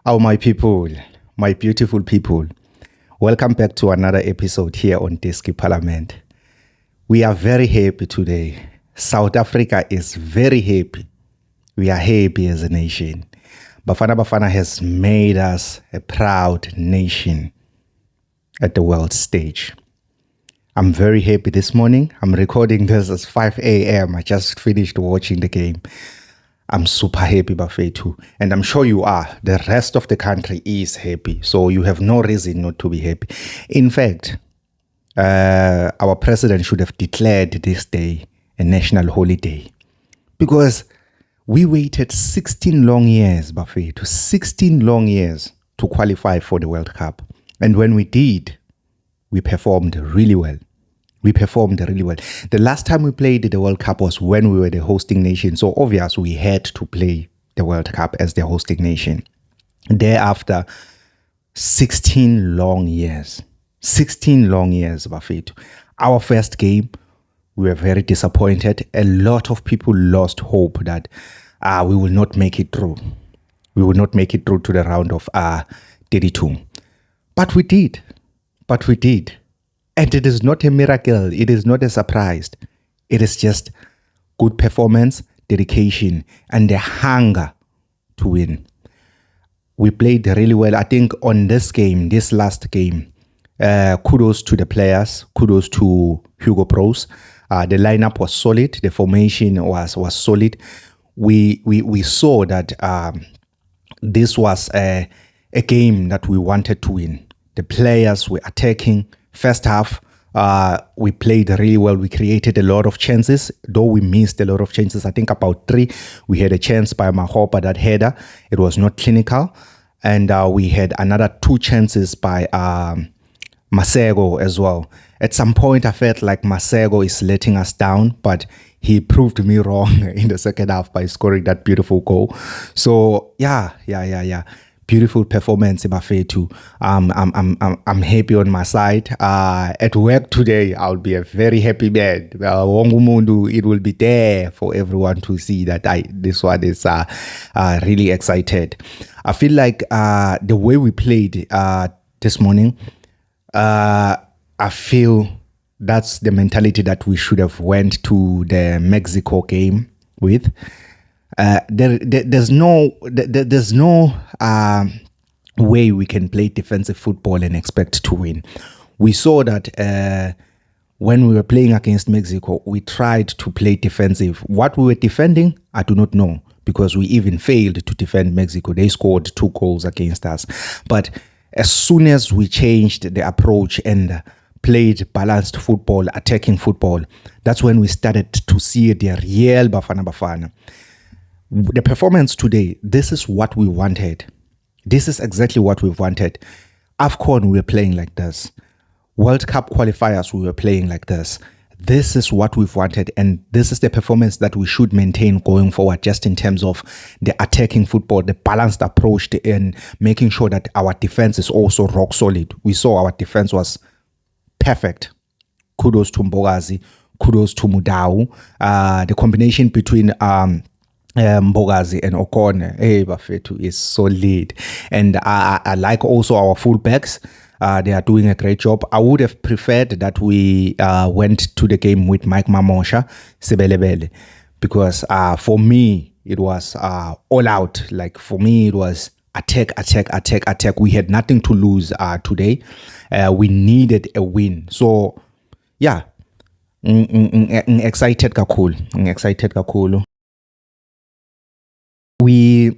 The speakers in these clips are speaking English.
Oh, my people, my beautiful people, welcome back to another episode here on Diski Parliament. We are very happy today. South Africa is very happy. We are happy as a nation. Bafana Bafana has made us a proud nation at the world stage. I'm very happy this morning. I'm recording this at 5 a.m. I just finished watching the game. I'm super happy, Bafethu, and I'm sure you are. The rest of the country is happy, so you have no reason not to be happy. In fact, our president should have declared this day a national holiday because we waited 16 long years, Bafethu, 16 long years to qualify for the World Cup. And when we did, we performed really well. The last time we played the World Cup was when we were the hosting nation. So obviously we had to play the World Cup as the hosting nation. Thereafter, 16 long years, Bafethu. Our first game, we were very disappointed. A lot of people lost hope that we will not make it through. We will not make it through to the round of 32. But we did. And it is not a miracle. It is not a surprise. It is just good performance, dedication, and the hunger to win. We played really well. I think on this last game, kudos to the players. Kudos to Hugo Broos. The lineup was solid. The formation was solid. We saw that this was a game that we wanted to win. The players were attacking. First half, we played really well. We created a lot of chances, though we missed a lot of chances. I think about 3. We had a chance by Mahopa, that header. It was not clinical. And we had another 2 chances by Masego as well. At some point, I felt like Masego is letting us down, but he proved me wrong in the second half by scoring that beautiful goal. So, yeah. Beautiful performance, Bafethu. I'm happy on my side. At work today, I'll be a very happy man. It will be there for everyone to see that this one is really excited. I feel like the way we played this morning, I feel that's the mentality that we should have went to the Mexico game with. There's no way we can play defensive football and expect to win. We saw that when we were playing against Mexico, we tried to play defensive. What we were defending, I do not know, because we even failed to defend Mexico. They scored 2 goals against us. But as soon as we changed the approach and played balanced football, attacking football, that's when we started to see the real Bafana. The performance today, this is what we wanted. This is exactly what we wanted. AFCON, we were playing like this. World Cup qualifiers, we were playing like this. This is what we've wanted, and this is the performance that we should maintain going forward, just in terms of the attacking football, the balanced approach, and making sure that our defense is also rock solid. We saw our defense was perfect. Kudos to Mbogazi. Kudos to Mudau. The combination between Mbogazi and Okone, Bafethu, is solid. And I like also our fullbacks. They are doing a great job. I would have preferred that we went to the game with Mike Mamosha, Sebelebele, because for me, it was all out. Like, for me, it was attack. We had nothing to lose today. We needed a win. So, yeah, excited kakhulu. We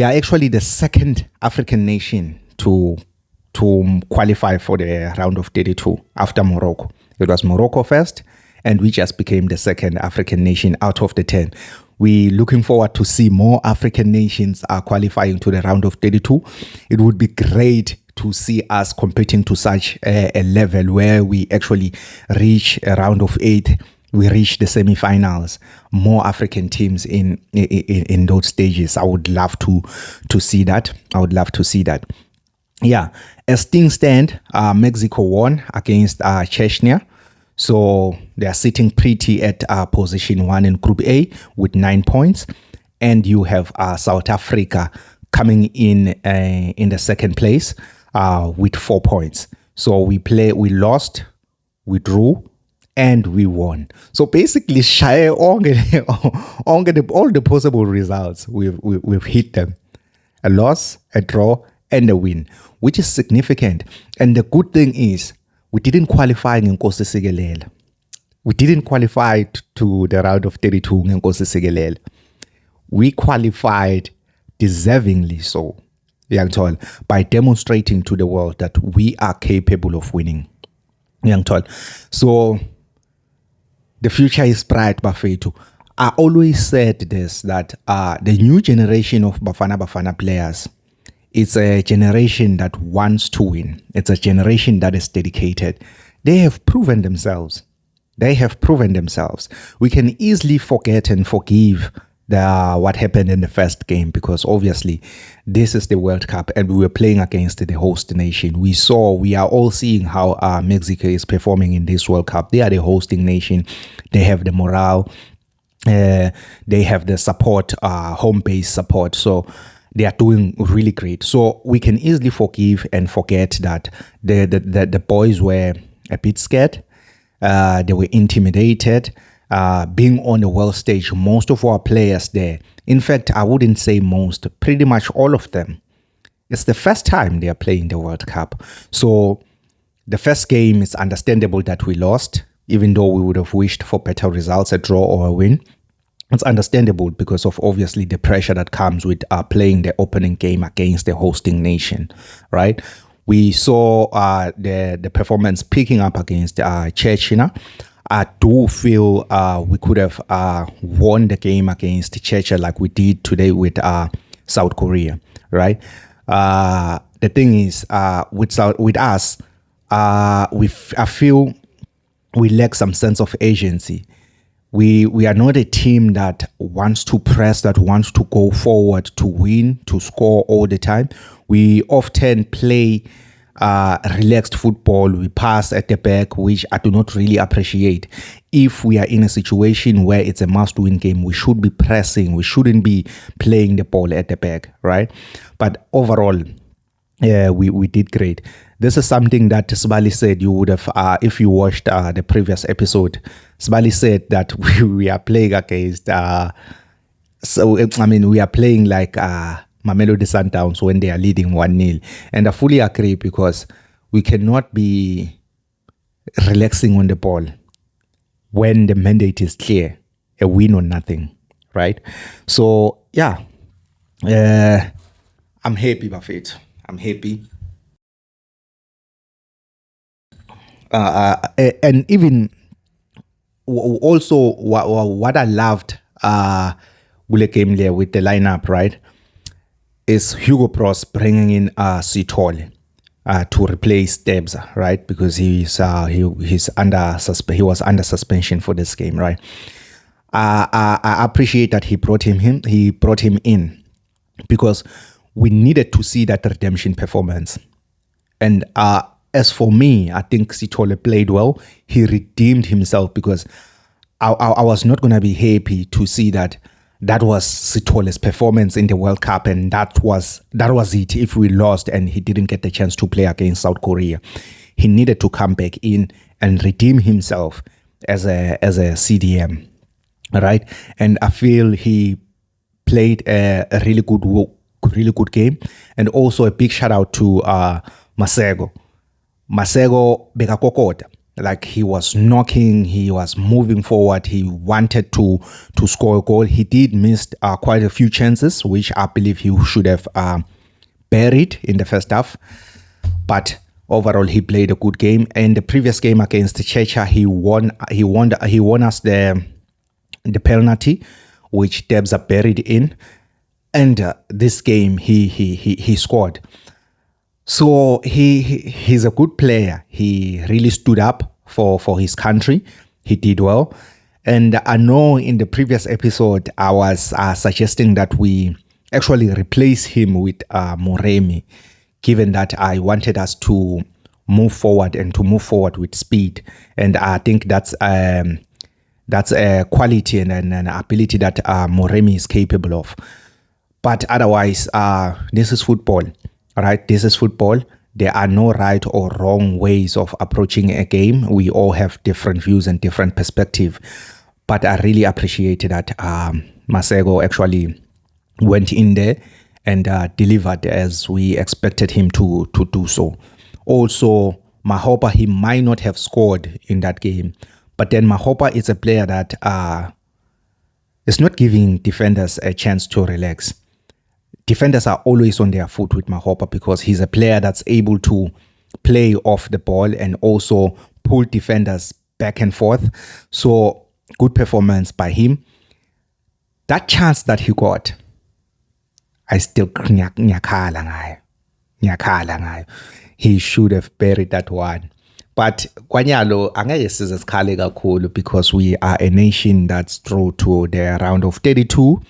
are actually the second African nation to qualify for the round of 32 after Morocco. It was Morocco first, and we just became the second African nation out of the 10. We're looking forward to see more African nations qualifying to the round of 32. It would be great to see us competing to such a level where we actually reach a round of 8. We reach the semi-finals. More African teams in those stages. I would love to see that. Yeah, as things stand, Mexico won against Chechnya. So they are sitting pretty at position 1 in Group A with 9 points. And you have South Africa coming in the second place with 4 points. So we lost, we drew, and we won. So basically, all the possible results, we've hit them. A loss, a draw, and a win, which is significant. And the good thing is, we didn't qualify in Nkosi Sikelel. We didn't qualify to the round of 32 in Nkosi Sikelel. We qualified deservingly so, by demonstrating to the world that we are capable of winning. So the future is bright, Bafethu. I always said this, that the new generation of Bafana players, it's a generation that wants to win. It's a generation that is dedicated. They have proven themselves. We can easily forget and forgive what happened in the first game, because obviously this is the World Cup and we were playing against the host nation. We are all seeing how Mexico is performing in this World Cup. They are the hosting nation. They have the morale. They have the support, home base support. So they are doing really great. So we can easily forgive and forget that the boys were a bit scared. They were intimidated. Being on the world stage, most of our players there, in fact, I wouldn't say most, pretty much all of them, it's the first time they are playing the World Cup. So the first game, it's understandable that we lost, even though we would have wished for better results, a draw or a win. It's understandable because of obviously the pressure that comes with playing the opening game against the hosting nation, right? We saw the performance picking up against Chechnya. I do feel we could have won the game against Czechia like we did today with South Korea, right? The thing is, with us, I feel we lack some sense of agency. We are not a team that wants to press, that wants to go forward, to win, to score all the time. We often play relaxed football. We pass at the back, which I do not really appreciate. If we are in a situation where it's a must-win game, we should be pressing. We shouldn't be playing the ball at the back, right? But overall, we did great. This is something that Sibali said you would have, if you watched the previous episode. Sibali said that we are playing against, we are playing like Mamelodi Sundowns when they are leading 1-0. And I fully agree, because we cannot be relaxing on the ball when the mandate is clear, a win or nothing, right? So, yeah, I'm happy, Buffett. I'm happy. And even also what I loved with the game there with the lineup, right, is Hugo Broos bringing in Sithole to replace Debs, right, because he was under suspension for this game, right. I appreciate that he brought him in because we needed to see that redemption performance. And as for me, I think Sithole played well. He redeemed himself, because I was not going to be happy to see that was Sithole's performance in the World Cup, and that was it if we lost and he didn't get the chance to play against South Korea. He needed to come back in and redeem himself as a CDM, right? And I feel he played a really good game. And also a big shout out to Masego Bekakokota. Like, he was knocking, he was moving forward, he wanted to score a goal. He did miss quite a few chances, which I believe he should have buried in the first half. But overall, he played a good game. And the previous game against Czechia, he won us the penalty, which Debs are buried in. And this game, he scored. So he's a good player. He really stood up for his country. He did well. And I know in the previous episode, I was suggesting that we actually replace him with Moremi, given that I wanted us to move forward and to move forward with speed. And I think that's a quality and an ability that Moremi is capable of. But otherwise, this is football, right? This is football. There are no right or wrong ways of approaching a game. We all have different views and different perspective. But I really appreciated that Masego actually went in there and delivered as we expected him to do so. Also, Mahopa, he might not have scored in that game, but then Mahopa is a player that is not giving defenders a chance to relax. Defenders are always on their foot with Mahopa because he's a player that's able to play off the ball and also pull defenders back and forth. So good performance by him. That chance that he got, I still ngiyakhala ngayo. He should have buried that one. But kwanyalo angeke size sikhale kakhulu because we are a nation that's through to the round of 32.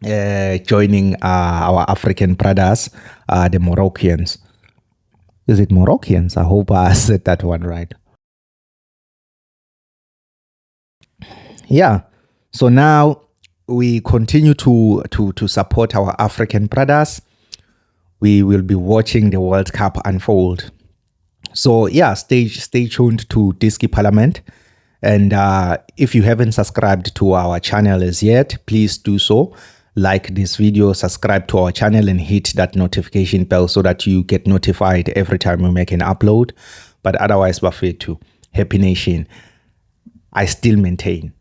Joining our African brothers, the Moroccans. Is it Moroccans? I hope I said that one right. Yeah. So now we continue to support our African brothers. We will be watching the World Cup unfold. So yeah, stay tuned to Diski Parliament. And if you haven't subscribed to our channel as yet, please do so. Like this video, subscribe to our channel and hit that notification bell so that you get notified every time we make an upload. But otherwise, Bafethu, Happy Nation, I still maintain,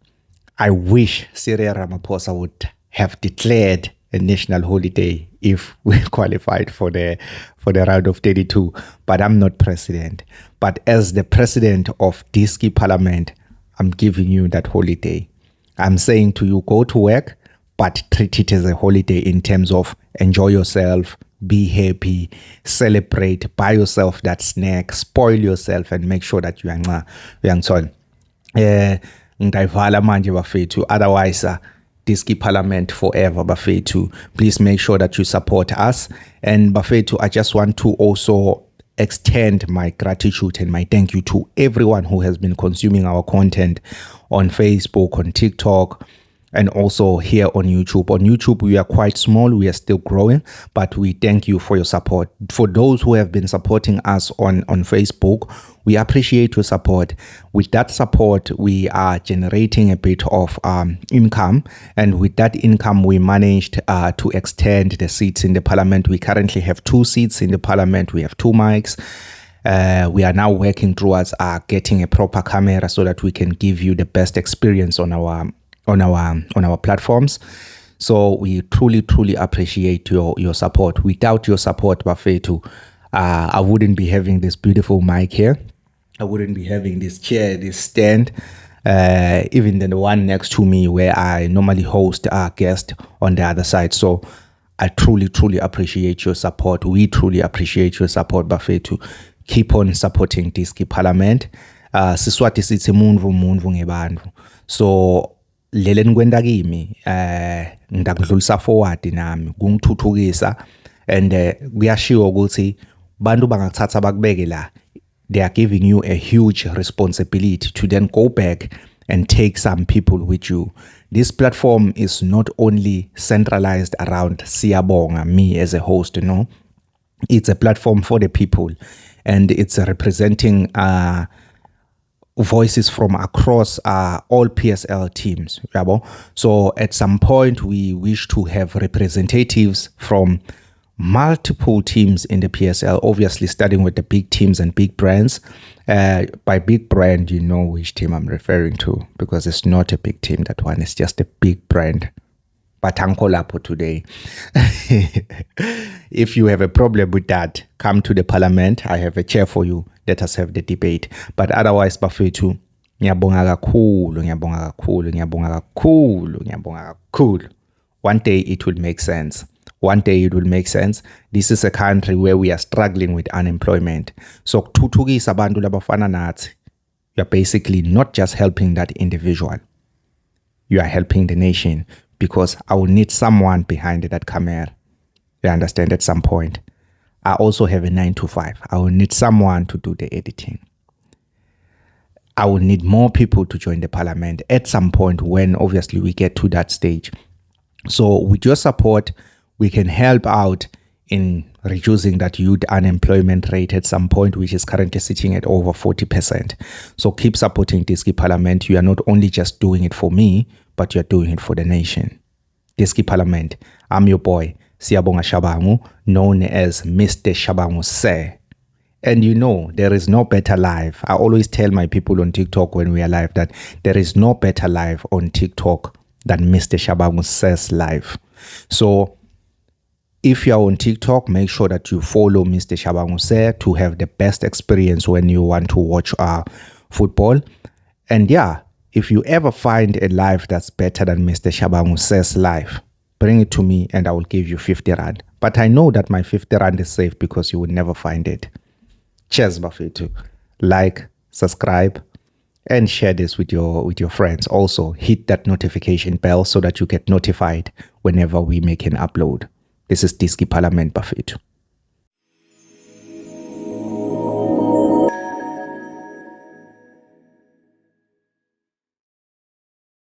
I wish Cyril Ramaphosa would have declared a national holiday if we qualified for the round of 32. But I'm not president. But as the president of Diski Parliament, I'm giving you that holiday. I'm saying to you, go to work, but treat it as a holiday in terms of enjoy yourself, be happy, celebrate, buy yourself that snack, spoil yourself, and make sure that you are ngithola. Ngidayivala manje bafethu, otherwise Diski Parliament forever bafethu. Please make sure that you support us. And bafethu, I just want to also extend my gratitude and my thank you to everyone who has been consuming our content on Facebook, on TikTok, and also here on YouTube. On YouTube, we are quite small. We are still growing, but we thank you for your support. For those who have been supporting us on Facebook, we appreciate your support. With that support, we are generating a bit of income. And with that income, we managed to extend the seats in the parliament. We currently have 2 seats in the parliament. We have 2 mics. We are now working towards getting a proper camera so that we can give you the best experience on our platforms. So we truly appreciate your support. Without your support, Bafethu, I wouldn't be having this beautiful mic here. I wouldn't be having this chair, this stand, even the one next to me where I normally host our guest on the other side. So I truly appreciate your support. We truly appreciate your support, Bafethu. Keep on supporting Diski Parliament. Siswati sithi mundvu ngebandvu. So lele nikwenda kimi ngidakudlulisa forward nami kungithuthukisa and kuyashiwo ukuthi bantu bangakuthatha bakubeke la, they are giving you a huge responsibility to then go back and take some people with you. This platform is not only centralized around Siyabonga, me as a host, no. It's a platform for the people and it's representing voices from across all PSL teams. So at some point we wish to have representatives from multiple teams in the PSL, obviously starting with the big teams and big brands. By big brand, you know which team I'm referring to because it's not a big team, that one is just a big brand. Batanko Lapo today. If you have a problem with that, come to the parliament. I have a chair for you. Let us have the debate. But otherwise, Bafethu, ngiyabonga kakhulu. One day it will make sense. One day it will make sense. This is a country where we are struggling with unemployment. So kuthuthukisa abantu labafana nathi, you are basically not just helping that individual. You are helping the nation because I will need someone behind that camera. You understand, at some point. I also have a 9 to 5. I will need someone to do the editing. I will need more people to join the parliament at some point when obviously we get to that stage. So with your support, we can help out in reducing that youth unemployment rate at some point, which is currently sitting at over 40%. So keep supporting Diski Parliament. You are not only just doing it for me, but you're doing it for the nation. Diski Parliament, I'm your boy, Siyabonga Shabangu, known as Mr. Shabangu Sir. And you know, there is no better life. I always tell my people on TikTok when we are live that there is no better life on TikTok than Mr. Shabangu Sir's life. So if you are on TikTok, make sure that you follow Mr. Shabangu Sir to have the best experience when you want to watch football. And yeah, if you ever find a life that's better than Mr. Shabangu Sir's life, bring it to me and I will give you 50 Rand. But I know that my 50 Rand is safe because you will never find it. Cheers, Bafetu. Like, subscribe, and share this with your friends. Also, hit that notification bell so that you get notified whenever we make an upload. This is Diski Parliament, Bafetu.